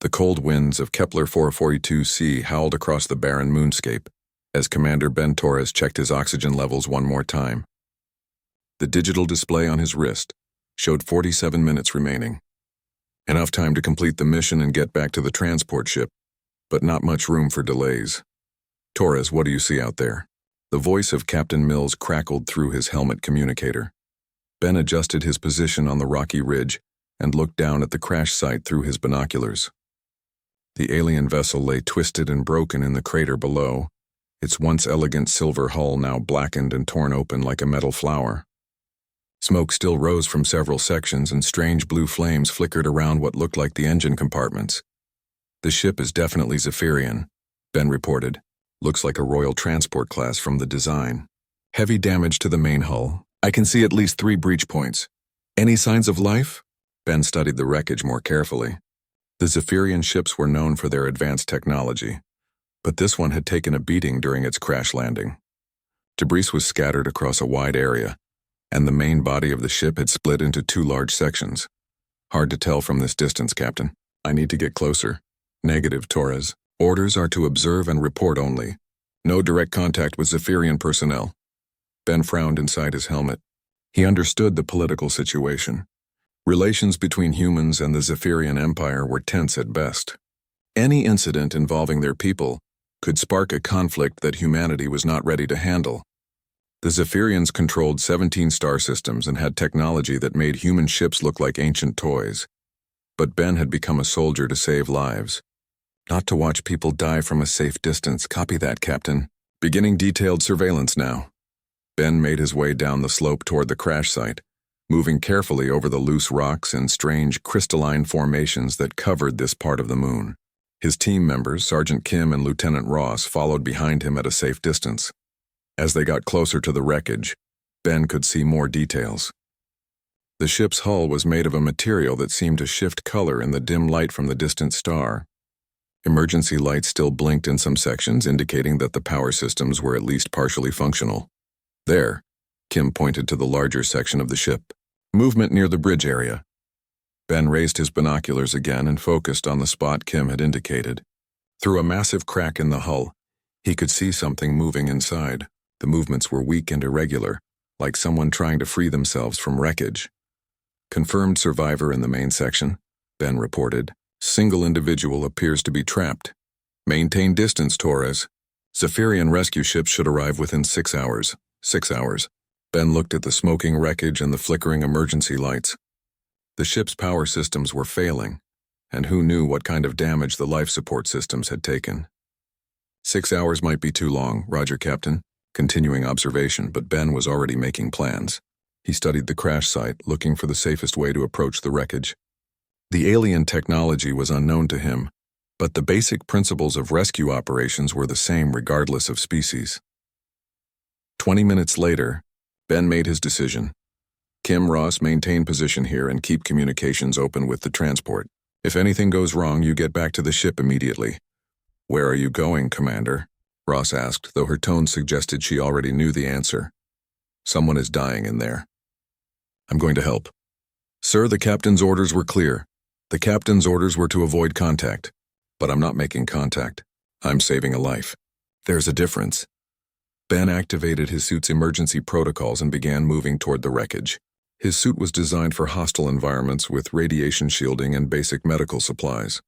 The cold winds of Kepler 442c howled across the barren moonscape as Commander Ben Torres checked his oxygen levels one more time. The digital display on his wrist showed 47 minutes remaining. Enough time to complete the mission and get back to the transport ship, but not much room for delays. "Torres, what do you see out there?" The voice of Captain Mills crackled through his helmet communicator. Ben adjusted his position on the rocky ridge and looked down at the crash site through his binoculars. The alien vessel lay twisted and broken in the crater below, its once elegant silver hull now blackened and torn open like a metal flower. Smoke still rose from several sections and strange blue flames flickered around what looked like the engine compartments. "The ship is definitely Zephyrian," Ben reported. "Looks like a royal transport class from the design. Heavy damage to the main hull. I can see at least 3 breach points. Any signs of life?" Ben studied the wreckage more carefully. The Zephyrian ships were known for their advanced technology, but this one had taken a beating during its crash landing. Debris was scattered across a wide area, and the main body of the ship had split into 2 large sections. "Hard to tell from this distance, Captain. I need to get closer." "Negative, Torres. Orders are to observe and report only. No direct contact with Zephyrian personnel." Ben frowned inside his helmet. He understood the political situation. Relations between humans and the Zephyrian Empire were tense at best. Any incident involving their people could spark a conflict that humanity was not ready to handle. The Zephyrians controlled 17 star systems and had technology that made human ships look like ancient toys. But Ben had become a soldier to save lives, not to watch people die from a safe distance. "Copy that, Captain. Beginning detailed surveillance now." Ben made his way down the slope toward the crash site, moving carefully over the loose rocks and strange crystalline formations that covered this part of the moon. His team members, Sergeant Kim and Lieutenant Ross, followed behind him at a safe distance. As they got closer to the wreckage, Ben could see more details. The ship's hull was made of a material that seemed to shift color in the dim light from the distant star. Emergency lights still blinked in some sections, indicating that the power systems were at least partially functional. "There," Kim pointed to the larger section of the ship. "Movement near the bridge area." Ben raised his binoculars again and focused on the spot Kim had indicated. Through a massive crack in the hull, he could see something moving inside. The movements were weak and irregular, like someone trying to free themselves from wreckage. "Confirmed survivor in the main section," Ben reported. "Single individual appears to be trapped. Maintain distance, Torres. Zephyrian rescue ships should arrive within 6 hours. 6 hours. Ben looked at the smoking wreckage and the flickering emergency lights. The ship's power systems were failing, and who knew what kind of damage the life support systems had taken. 6 hours might be too long, Roger, Captain. Continuing observation, but Ben was already making plans. He studied the crash site, looking for the safest way to approach the wreckage. The alien technology was unknown to him, but the basic principles of rescue operations were the same regardless of species. 20 minutes later, Ben made his decision. "Kim, Ross, maintain position here and keep communications open with the transport. If anything goes wrong, you get back to the ship immediately." "Where are you going, Commander?" Ross asked, though her tone suggested she already knew the answer. "Someone is dying in there." "I'm going to help." "Sir, the captain's orders were clear. The captain's orders were to avoid contact. But I'm not making contact. I'm saving a life." "There's a difference." Ben activated his suit's emergency protocols and began moving toward the wreckage. His suit was designed for hostile environments with radiation shielding and basic medical supplies.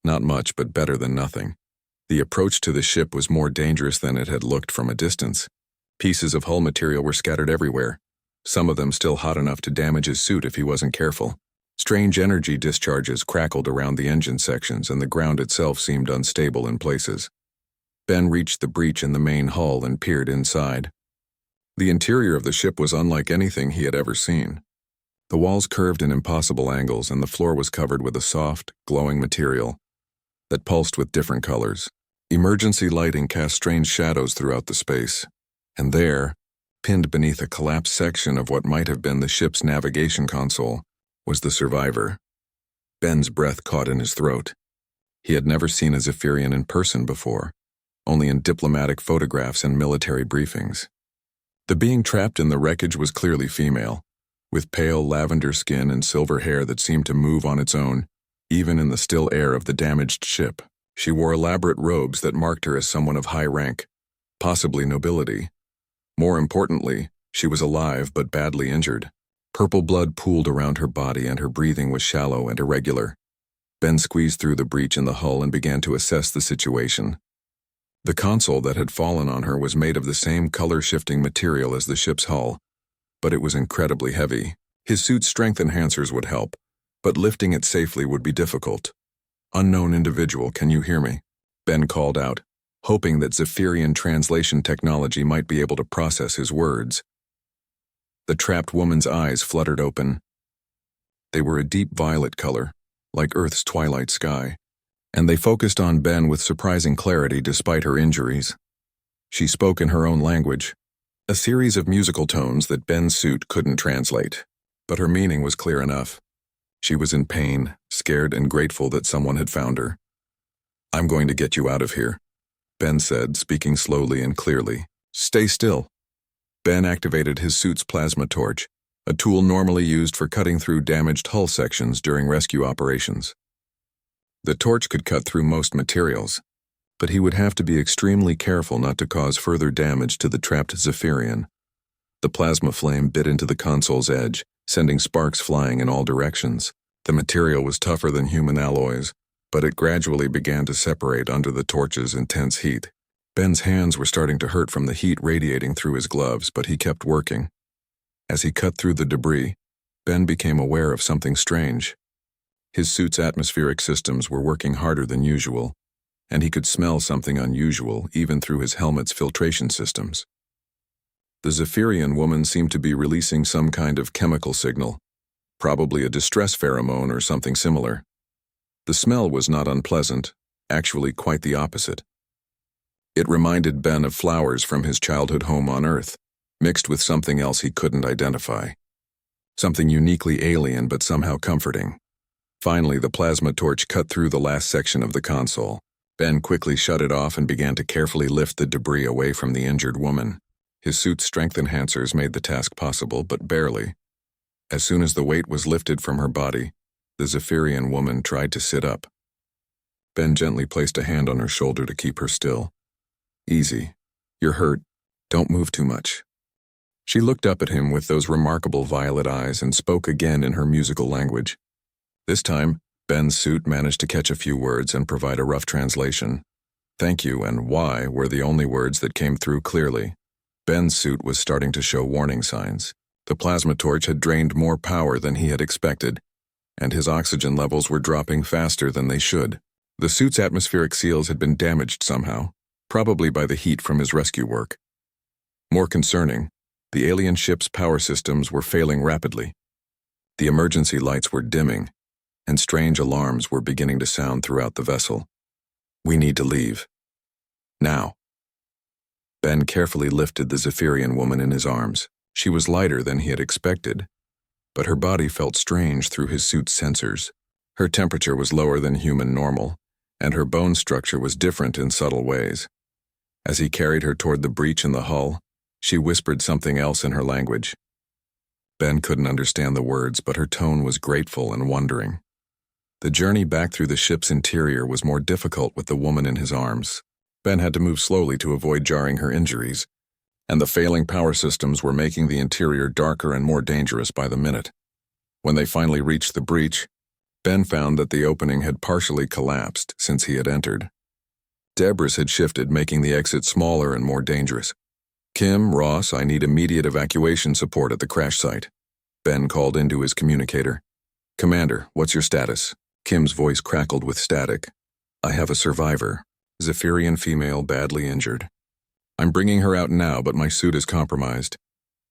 Not much, but better than nothing. The approach to the ship was more dangerous than it had looked from a distance. Pieces of hull material were scattered everywhere, some of them still hot enough to damage his suit if he wasn't careful. Strange energy discharges crackled around the engine sections, and the ground itself seemed unstable in places. Ben reached the breach in the main hull and peered inside. The interior of the ship was unlike anything he had ever seen. The walls curved in impossible angles, and the floor was covered with a soft, glowing material that pulsed with different colors. Emergency lighting cast strange shadows throughout the space, and there, pinned beneath a collapsed section of what might have been the ship's navigation console, was the survivor. Ben's breath caught in his throat. He had never seen a Zephyrian in person before, only in diplomatic photographs and military briefings. The being trapped in the wreckage was clearly female, with pale lavender skin and silver hair that seemed to move on its own, even in the still air of the damaged ship. She wore elaborate robes that marked her as someone of high rank, possibly nobility. More importantly, she was alive but badly injured. Purple blood pooled around her body and her breathing was shallow and irregular. Ben squeezed through the breach in the hull and began to assess the situation. The console that had fallen on her was made of the same color-shifting material as the ship's hull, but it was incredibly heavy. His suit's strength enhancers would help, but lifting it safely would be difficult. "Unknown individual, can you hear me?" Ben called out, hoping that Zephyrian translation technology might be able to process his words. The trapped woman's eyes fluttered open. They were a deep violet color, like Earth's twilight sky, and they focused on Ben with surprising clarity despite her injuries. She spoke in her own language, a series of musical tones that Ben's suit couldn't translate, but her meaning was clear enough. She was in pain, scared and grateful that someone had found her. "I'm going to get you out of here," Ben said, speaking slowly and clearly. "Stay still." Ben activated his suit's plasma torch, a tool normally used for cutting through damaged hull sections during rescue operations. The torch could cut through most materials, but he would have to be extremely careful not to cause further damage to the trapped Zephyrian. The plasma flame bit into the console's edge, sending sparks flying in all directions. The material was tougher than human alloys, but it gradually began to separate under the torch's intense heat. Ben's hands were starting to hurt from the heat radiating through his gloves, but he kept working. As he cut through the debris, Ben became aware of something strange. His suit's atmospheric systems were working harder than usual, and he could smell something unusual even through his helmet's filtration systems. The Zephyrian woman seemed to be releasing some kind of chemical signal, probably a distress pheromone or something similar. The smell was not unpleasant, actually quite the opposite. It reminded Ben of flowers from his childhood home on Earth, mixed with something else he couldn't identify. Something uniquely alien but somehow comforting. Finally, the plasma torch cut through the last section of the console. Ben quickly shut it off and began to carefully lift the debris away from the injured woman. His suit's strength enhancers made the task possible, but barely. As soon as the weight was lifted from her body, the Zephyrian woman tried to sit up. Ben gently placed a hand on her shoulder to keep her still. "Easy. You're hurt. Don't move too much." She looked up at him with those remarkable violet eyes and spoke again in her musical language. This time, Ben's suit managed to catch a few words and provide a rough translation. "Thank you" and "why" were the only words that came through clearly. Ben's suit was starting to show warning signs. The plasma torch had drained more power than he had expected, and his oxygen levels were dropping faster than they should. The suit's atmospheric seals had been damaged somehow, probably by the heat from his rescue work. More concerning, the alien ship's power systems were failing rapidly. The emergency lights were dimming, and strange alarms were beginning to sound throughout the vessel. "We need to leave. Now." Ben carefully lifted the Zephyrian woman in his arms. She was lighter than he had expected, but her body felt strange through his suit's sensors. Her temperature was lower than human normal, and her bone structure was different in subtle ways. As he carried her toward the breach in the hull, she whispered something else in her language. Ben couldn't understand the words, but her tone was grateful and wondering. The journey back through the ship's interior was more difficult with the woman in his arms. Ben had to move slowly to avoid jarring her injuries, and the failing power systems were making the interior darker and more dangerous by the minute. When they finally reached the breach, Ben found that the opening had partially collapsed since he had entered. Debris had shifted, making the exit smaller and more dangerous. "Kim, Ross, I need immediate evacuation support at the crash site." Ben called into his communicator. "Commander, what's your status?" Kim's voice crackled with static. "I have a survivor. Zephyrian female, badly injured. I'm bringing her out now, but my suit is compromised.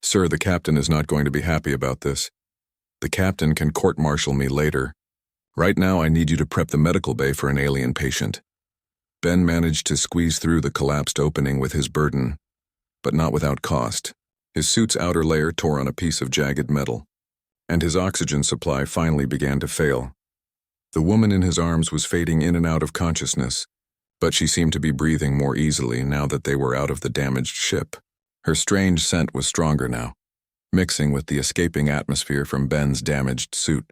Sir, the captain is not going to be happy about this. The captain can court-martial me later. Right now, I need you to prep the medical bay for an alien patient." Ben managed to squeeze through the collapsed opening with his burden, but not without cost. His suit's outer layer tore on a piece of jagged metal, and his oxygen supply finally began to fail. The woman in his arms was fading in and out of consciousness, but she seemed to be breathing more easily now that they were out of the damaged ship. Her strange scent was stronger now, mixing with the escaping atmosphere from Ben's damaged suit.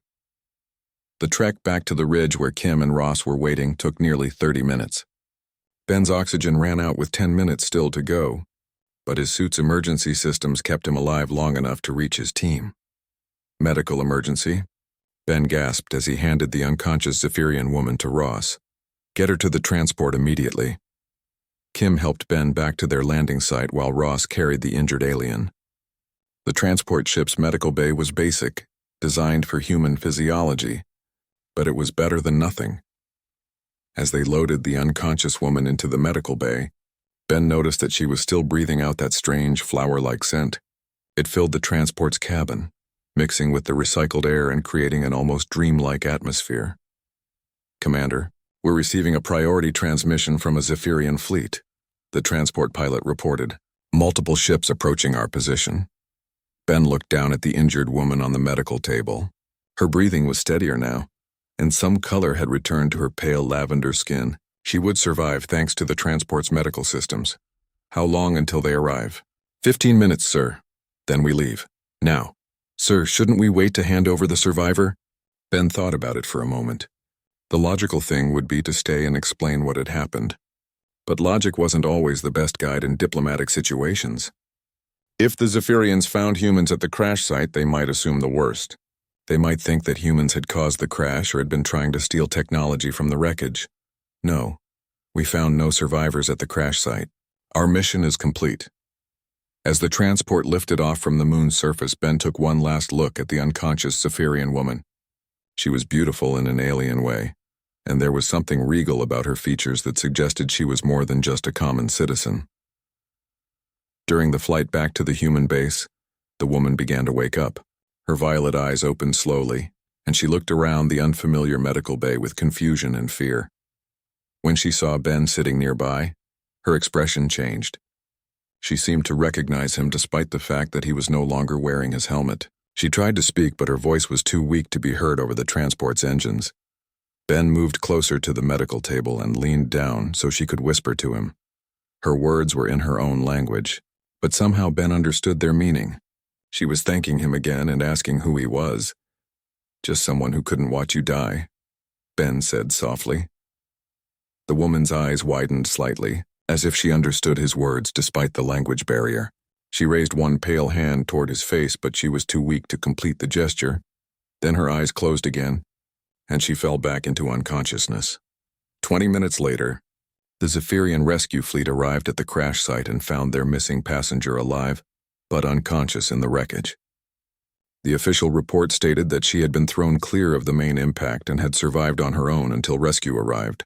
The trek back to the ridge where Kim and Ross were waiting took nearly 30 minutes. Ben's oxygen ran out with 10 minutes still to go, but his suit's emergency systems kept him alive long enough to reach his team. Medical emergency? Ben gasped as he handed the unconscious Zephyrian woman to Ross. Get her to the transport immediately. Kim helped Ben back to their landing site while Ross carried the injured alien. The transport ship's medical bay was basic, designed for human physiology, but it was better than nothing. As they loaded the unconscious woman into the medical bay, Ben noticed that she was still breathing out that strange flower-like scent. It filled the transport's cabin, mixing with the recycled air and creating an almost dreamlike atmosphere. Commander, we're receiving a priority transmission from a Zephyrian fleet, the transport pilot reported. Multiple ships approaching our position. Ben looked down at the injured woman on the medical table. Her breathing was steadier now, and some color had returned to her pale lavender skin. She would survive thanks to the transport's medical systems. How long until they arrive? 15 minutes, sir. Then we leave. Now. Sir, shouldn't we wait to hand over the survivor? Ben thought about it for a moment. The logical thing would be to stay and explain what had happened. But logic wasn't always the best guide in diplomatic situations. If the Zephyrians found humans at the crash site, they might assume the worst. They might think that humans had caused the crash or had been trying to steal technology from the wreckage. No, we found no survivors at the crash site. Our mission is complete. As the transport lifted off from the moon's surface, Ben took one last look at the unconscious Zephyrian woman. She was beautiful in an alien way, and there was something regal about her features that suggested she was more than just a common citizen. During the flight back to the human base, the woman began to wake up. Her violet eyes opened slowly, and she looked around the unfamiliar medical bay with confusion and fear. When she saw Ben sitting nearby, her expression changed. She seemed to recognize him despite the fact that he was no longer wearing his helmet. She tried to speak, but her voice was too weak to be heard over the transport's engines. Ben moved closer to the medical table and leaned down so she could whisper to him. Her words were in her own language, but somehow Ben understood their meaning. She was thanking him again and asking who he was. Just someone who couldn't watch you die, Ben said softly. The woman's eyes widened slightly, as if she understood his words despite the language barrier. She raised one pale hand toward his face, but she was too weak to complete the gesture. Then her eyes closed again, and she fell back into unconsciousness. 20 minutes later, the Zephyrian rescue fleet arrived at the crash site and found their missing passenger alive, but unconscious in the wreckage. The official report stated that she had been thrown clear of the main impact and had survived on her own until rescue arrived.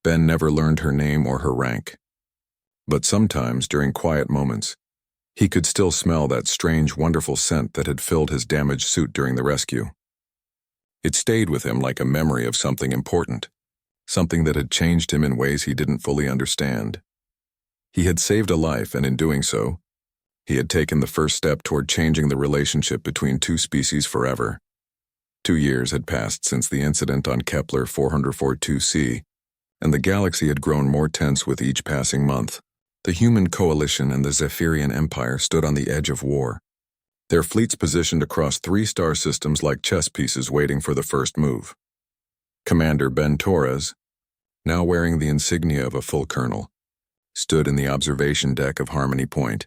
Ben never learned her name or her rank. But sometimes, during quiet moments, he could still smell that strange, wonderful scent that had filled his damaged suit during the rescue. It stayed with him like a memory of something important, something that had changed him in ways he didn't fully understand. He had saved a life, and in doing so, he had taken the first step toward changing the relationship between two species forever. 2 years had passed since the incident on Kepler 442c, and the galaxy had grown more tense with each passing month. The human coalition and the Zephyrian Empire stood on the edge of war, their fleets positioned across 3 star systems like chess pieces waiting for the first move. Commander Ben Torres, now wearing the insignia of a full colonel, stood in the observation deck of Harmony Point,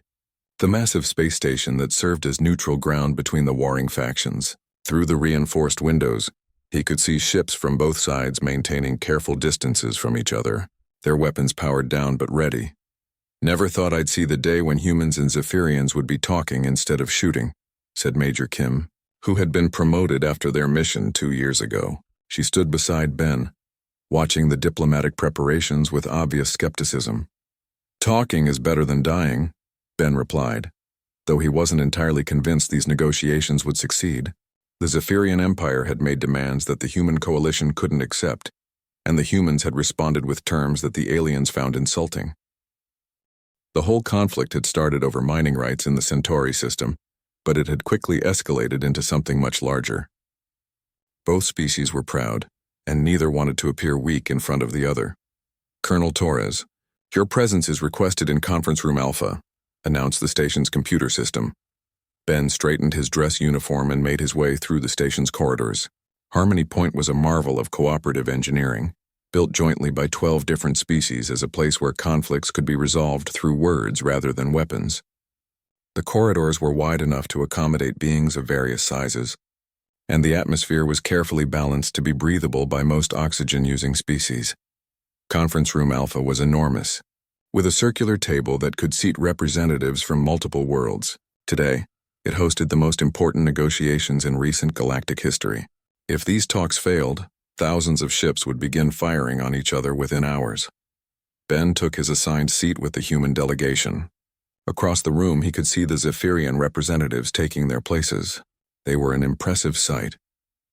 the massive space station that served as neutral ground between the warring factions. Through the reinforced windows, he could see ships from both sides maintaining careful distances from each other, their weapons powered down but ready. Never thought I'd see the day when humans and Zephyrians would be talking instead of shooting, said Major Kim, who had been promoted after their mission 2 years ago. She stood beside Ben, watching the diplomatic preparations with obvious skepticism. Talking is better than dying, Ben replied, though he wasn't entirely convinced these negotiations would succeed. The Zephyrian Empire had made demands that the human coalition couldn't accept, and the humans had responded with terms that the aliens found insulting. The whole conflict had started over mining rights in the Centauri system, but it had quickly escalated into something much larger. Both species were proud, and neither wanted to appear weak in front of the other. Colonel Torres, your presence is requested in Conference Room Alpha, announced the station's computer system. Ben straightened his dress uniform and made his way through the station's corridors. Harmony Point was a marvel of cooperative engineering, built jointly by 12 different species as a place where conflicts could be resolved through words rather than weapons. The corridors were wide enough to accommodate beings of various sizes, and the atmosphere was carefully balanced to be breathable by most oxygen-using species. Conference Room Alpha was enormous, with a circular table that could seat representatives from multiple worlds. Today, it hosted the most important negotiations in recent galactic history. If these talks failed, thousands of ships would begin firing on each other within hours. Ben took his assigned seat with the human delegation. Across the room, he could see the Zephyrian representatives taking their places. They were an impressive sight,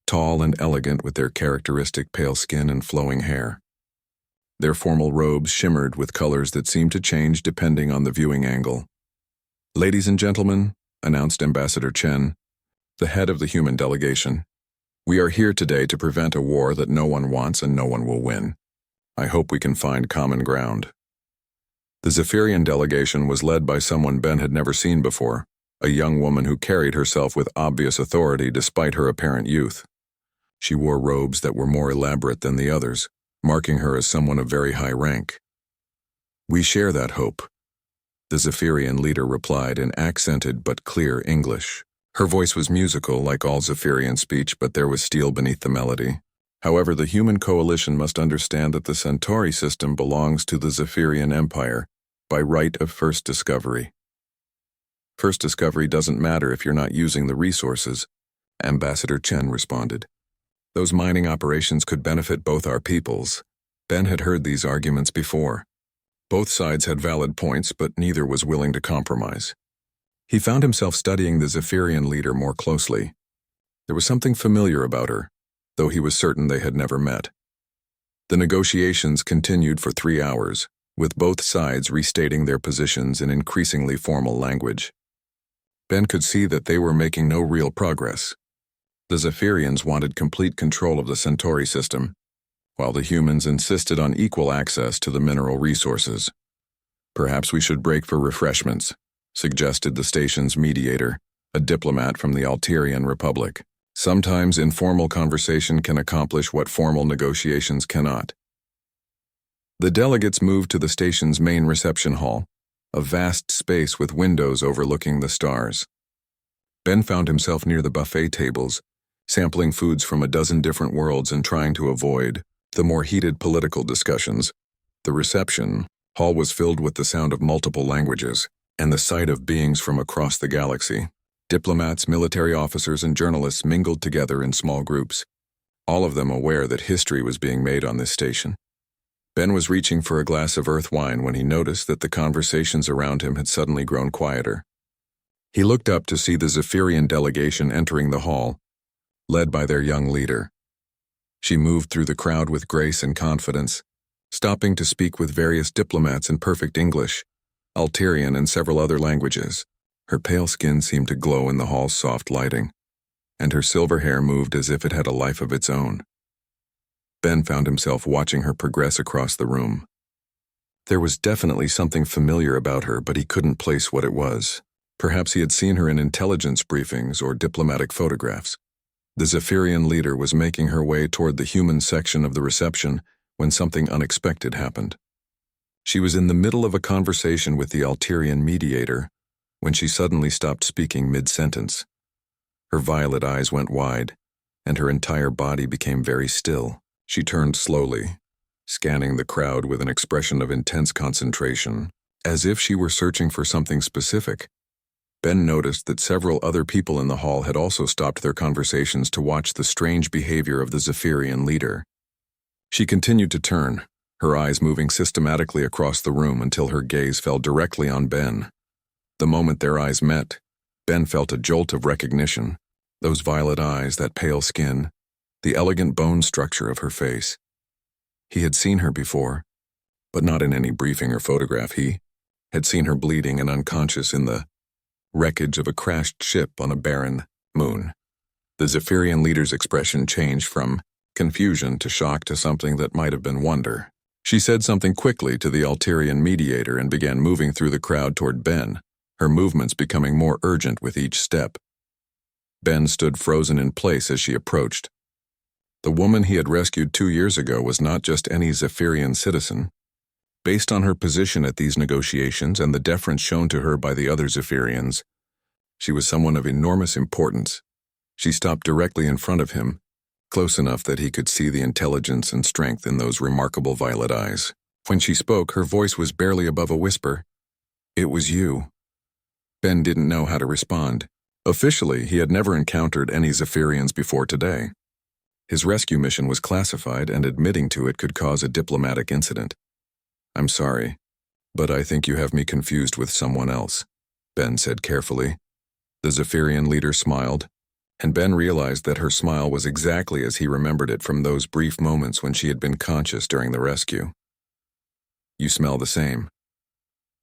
tall and elegant with their characteristic pale skin and flowing hair. Their formal robes shimmered with colors that seemed to change depending on the viewing angle. "Ladies and gentlemen," announced Ambassador Chen, the head of the human delegation, "we are here today to prevent a war that no one wants and no one will win. I hope we can find common ground." The Zephyrian delegation was led by someone Ben had never seen before, a young woman who carried herself with obvious authority despite her apparent youth. She wore robes that were more elaborate than the others, marking her as someone of very high rank. "We share that hope," the Zephyrian leader replied in accented but clear English. Her voice was musical, like all Zephyrian speech, but there was steel beneath the melody. However, the human coalition must understand that the Centauri system belongs to the Zephyrian Empire by right of first discovery. "First discovery doesn't matter if you're not using the resources," Ambassador Chen responded. "Those mining operations could benefit both our peoples." Ben had heard these arguments before. Both sides had valid points, but neither was willing to compromise. He found himself studying the Zephyrian leader more closely. There was something familiar about her, though he was certain they had never met. The negotiations continued for 3 hours, with both sides restating their positions in increasingly formal language. Ben could see that they were making no real progress. The Zephyrians wanted complete control of the Centauri system, while the humans insisted on equal access to the mineral resources. "Perhaps we should break for refreshments," suggested the station's mediator, a diplomat from the Alterian Republic. "Sometimes informal conversation can accomplish what formal negotiations cannot." The delegates moved to the station's main reception hall, a vast space with windows overlooking the stars. Ben found himself near the buffet tables, sampling foods from a dozen different worlds and trying to avoid the more heated political discussions. The reception hall was filled with the sound of multiple languages and the sight of beings from across the galaxy. Diplomats, military officers, and journalists mingled together in small groups, all of them aware that history was being made on this station. Ben was reaching for a glass of earth wine when he noticed that the conversations around him had suddenly grown quieter. He looked up to see the Zephyrian delegation entering the hall, led by their young leader. She moved through the crowd with grace and confidence, stopping to speak with various diplomats in perfect English, Alterian, and several other languages. Her pale skin seemed to glow in the hall's soft lighting, and her silver hair moved as if it had a life of its own. Ben found himself watching her progress across the room. There was definitely something familiar about her, but he couldn't place what it was. Perhaps he had seen her in intelligence briefings or diplomatic photographs. The Zephyrian leader was making her way toward the human section of the reception when something unexpected happened. She was in the middle of a conversation with the Alterian mediator when she suddenly stopped speaking mid-sentence. Her violet eyes went wide, and her entire body became very still. She turned slowly, scanning the crowd with an expression of intense concentration, as if she were searching for something specific. Ben noticed that several other people in the hall had also stopped their conversations to watch the strange behavior of the Zephyrian leader. She continued to turn, her eyes moving systematically across the room until her gaze fell directly on Ben. The moment their eyes met, Ben felt a jolt of recognition. Those violet eyes, that pale skin, the elegant bone structure of her face. He had seen her before, but not in any briefing or photograph. He had seen her bleeding and unconscious in the wreckage of a crashed ship on a barren moon. The Zephyrian leader's expression changed from confusion to shock to something that might have been wonder. She said something quickly to the Alterian mediator and began moving through the crowd toward Ben, her movements becoming more urgent with each step. Ben stood frozen in place as she approached. The woman he had rescued 2 years ago was not just any Zephyrian citizen. Based on her position at these negotiations and the deference shown to her by the other Zephyrians, she was someone of enormous importance. She stopped directly in front of him, close enough that he could see the intelligence and strength in those remarkable violet eyes. When she spoke, her voice was barely above a whisper. "It was you." Ben didn't know how to respond. Officially, he had never encountered any Zephyrians before today. His rescue mission was classified, and admitting to it could cause a diplomatic incident. "I'm sorry, but I think you have me confused with someone else," Ben said carefully. The Zephyrian leader smiled, and Ben realized that her smile was exactly as he remembered it from those brief moments when she had been conscious during the rescue. "You smell the same,"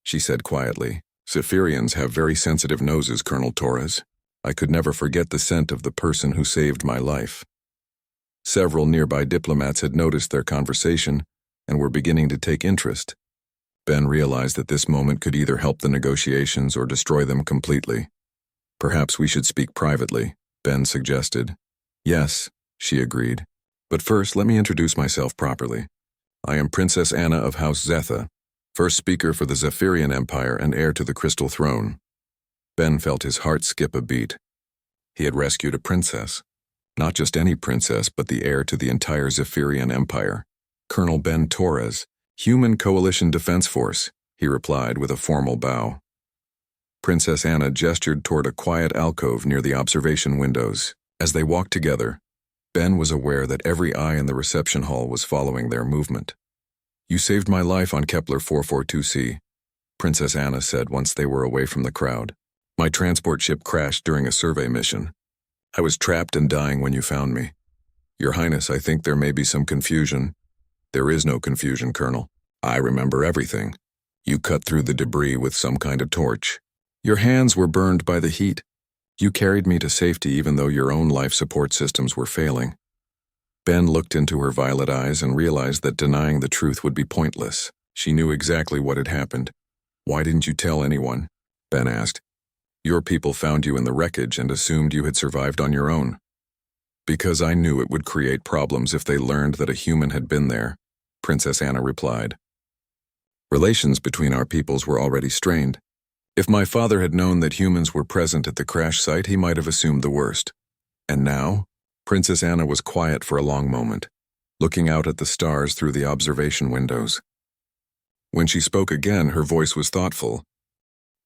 she said quietly. "Zephyrians have very sensitive noses, Colonel Torres. I could never forget the scent of the person who saved my life." Several nearby diplomats had noticed their conversation and were beginning to take interest. Ben realized that this moment could either help the negotiations or destroy them completely. "Perhaps we should speak privately," Ben suggested. "Yes," she agreed. "But first, let me introduce myself properly. I am Princess Anna of House Zetha, first speaker for the Zephyrian Empire and heir to the Crystal Throne." Ben felt his heart skip a beat. He had rescued a princess. Not just any princess, but the heir to the entire Zephyrian Empire. "Colonel Ben Torres, Human Coalition Defense Force," he replied with a formal bow. Princess Anna gestured toward a quiet alcove near the observation windows. As they walked together, Ben was aware that every eye in the reception hall was following their movement. "You saved my life on Kepler 442c, Princess Anna said once they were away from the crowd. "My transport ship crashed during a survey mission. I was trapped and dying when you found me. Your Highness, I think there may be some confusion." "There is no confusion, Colonel. I remember everything. You cut through the debris with some kind of torch. Your hands were burned by the heat. You carried me to safety even though your own life support systems were failing." Ben looked into her violet eyes and realized that denying the truth would be pointless. She knew exactly what had happened. "Why didn't you tell anyone?" Ben asked. "Your people found you in the wreckage and assumed you had survived on your own." "Because I knew it would create problems if they learned that a human had been there," Princess Anna replied. "Relations between our peoples were already strained. If my father had known that humans were present at the crash site, he might have assumed the worst." "And now?" Princess Anna was quiet for a long moment, looking out at the stars through the observation windows. When she spoke again, her voice was thoughtful.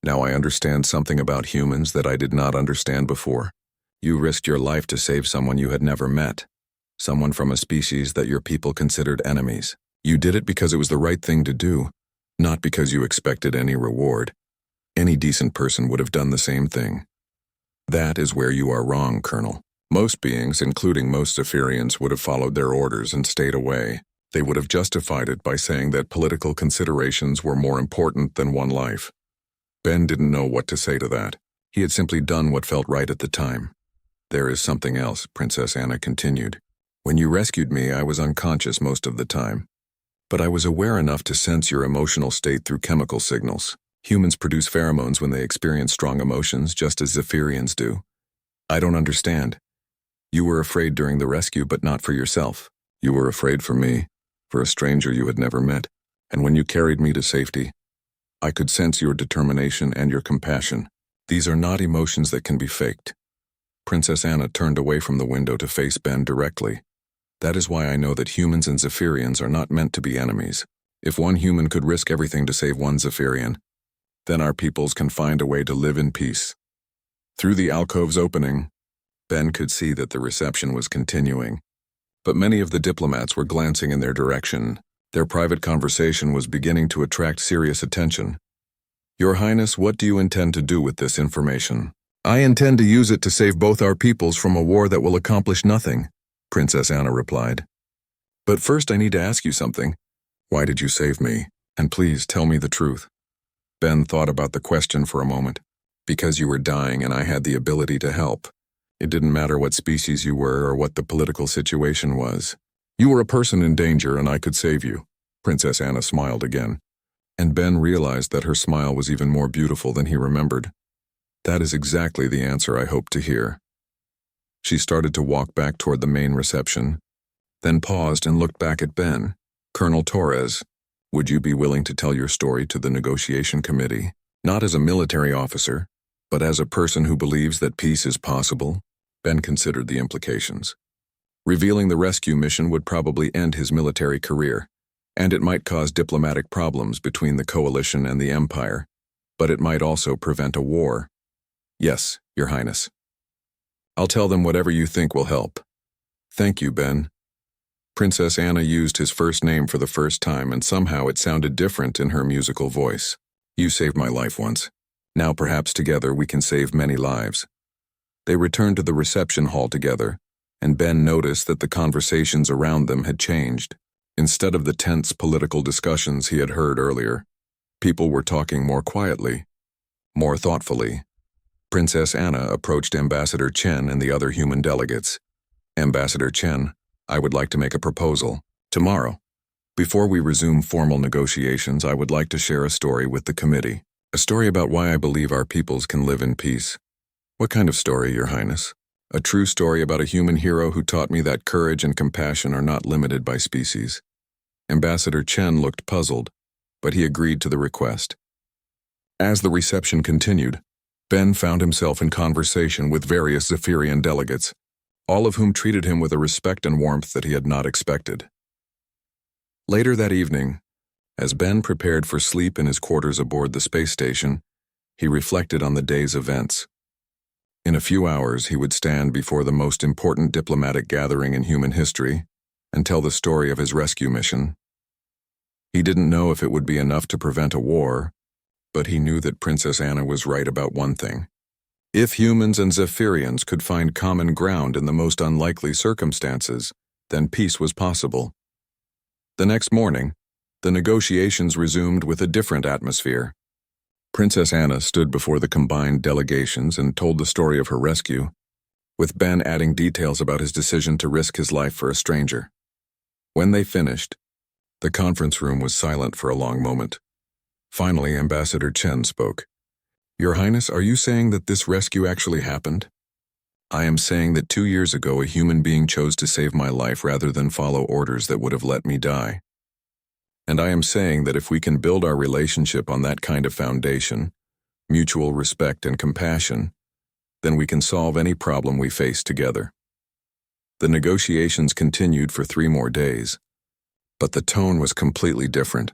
"Now I understand something about humans that I did not understand before. You risked your life to save someone you had never met, someone from a species that your people considered enemies. You did it because it was the right thing to do, not because you expected any reward. Any decent person would have done the same thing. That is where you are wrong, Colonel. Most beings, including most Zephyrians, would have followed their orders and stayed away. They would have justified it by saying that political considerations were more important than one life." Ben didn't know what to say to that. He had simply done what felt right at the time. "There is something else," Princess Anna continued. "When you rescued me, I was unconscious most of the time. But I was aware enough to sense your emotional state through chemical signals. Humans produce pheromones when they experience strong emotions, just as Zephyrians do. I don't understand. You were afraid during the rescue, but not for yourself. You were afraid for me, for a stranger you had never met. And when you carried me to safety, I could sense your determination and your compassion. These are not emotions that can be faked." Princess Anna turned away from the window to face Ben directly. "That is why I know that humans and Zephyrians are not meant to be enemies. If one human could risk everything to save one Zephyrian, then our peoples can find a way to live in peace." Through the alcove's opening, Ben could see that the reception was continuing. But many of the diplomats were glancing in their direction. Their private conversation was beginning to attract serious attention. "Your Highness, what do you intend to do with this information?" "I intend to use it to save both our peoples from a war that will accomplish nothing," Princess Anna replied. "But first I need to ask you something. Why did you save me? And please tell me the truth." Ben thought about the question for a moment. "Because you were dying and I had the ability to help. It didn't matter what species you were or what the political situation was. You were a person in danger and I could save you." Princess Anna smiled again, and Ben realized that her smile was even more beautiful than he remembered. "That is exactly the answer I hoped to hear." She started to walk back toward the main reception, then paused and looked back at Ben. Colonel Torres, would you be willing to tell your story to the negotiation committee? Not as a military officer, but as a person who believes that peace is possible? Ben considered the implications. Revealing the rescue mission would probably end his military career, and it might cause diplomatic problems between the coalition and the Empire, but it might also prevent a war. Yes, Your Highness. I'll tell them whatever you think will help. Thank you, Ben. Princess Anna used his first name for the first time, and somehow it sounded different in her musical voice. You saved my life once. Now perhaps together we can save many lives. They returned to the reception hall together, and Ben noticed that the conversations around them had changed. Instead of the tense political discussions he had heard earlier, people were talking more quietly, more thoughtfully. Princess Anna approached Ambassador Chen and the other human delegates. Ambassador Chen, I would like to make a proposal. Tomorrow, before we resume formal negotiations, I would like to share a story with the committee. A story about why I believe our peoples can live in peace. What kind of story, Your Highness? A true story about a human hero who taught me that courage and compassion are not limited by species. Ambassador Chen looked puzzled, but he agreed to the request. As the reception continued, Ben found himself in conversation with various Zephyrian delegates, all of whom treated him with a respect and warmth that he had not expected. Later that evening, as Ben prepared for sleep in his quarters aboard the space station, he reflected on the day's events. In a few hours, he would stand before the most important diplomatic gathering in human history and tell the story of his rescue mission. He didn't know if it would be enough to prevent a war, but he knew that Princess Anna was right about one thing. If humans and Zephyrians could find common ground in the most unlikely circumstances, then peace was possible. The next morning, the negotiations resumed with a different atmosphere. Princess Anna stood before the combined delegations and told the story of her rescue, with Ben adding details about his decision to risk his life for a stranger. When they finished, the conference room was silent for a long moment. Finally, Ambassador Chen spoke. Your Highness, are you saying that this rescue actually happened? I am saying that 2 years ago a human being chose to save my life rather than follow orders that would have let me die. And I am saying that if we can build our relationship on that kind of foundation, mutual respect and compassion, then we can solve any problem we face together. The negotiations continued for 3 more days, but the tone was completely different.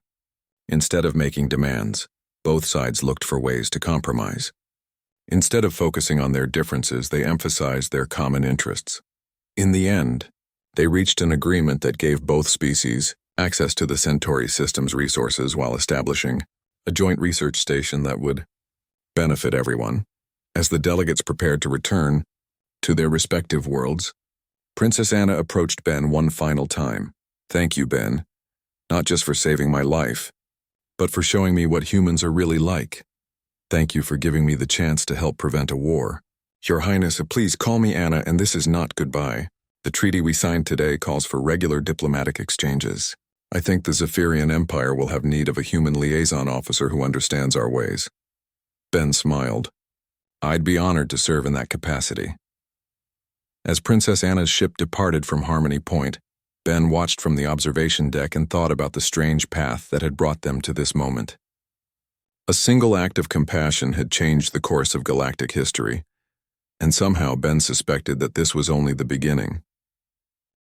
Instead of making demands, both sides looked for ways to compromise. Instead of focusing on their differences, they emphasized their common interests. In the end, they reached an agreement that gave both species access to the Centauri system's resources while establishing a joint research station that would benefit everyone. As the delegates prepared to return to their respective worlds, Princess Anna approached Ben one final time. Thank you, Ben, not just for saving my life, but for showing me what humans are really like. Thank you for giving me the chance to help prevent a war. Your Highness, please call me Anna, and this is not goodbye. The treaty we signed today calls for regular diplomatic exchanges. I think the Zephyrian Empire will have need of a human liaison officer who understands our ways. Ben smiled. I'd be honored to serve in that capacity. As Princess Anna's ship departed from Harmony Point, Ben watched from the observation deck and thought about the strange path that had brought them to this moment. A single act of compassion had changed the course of galactic history, and somehow Ben suspected that this was only the beginning.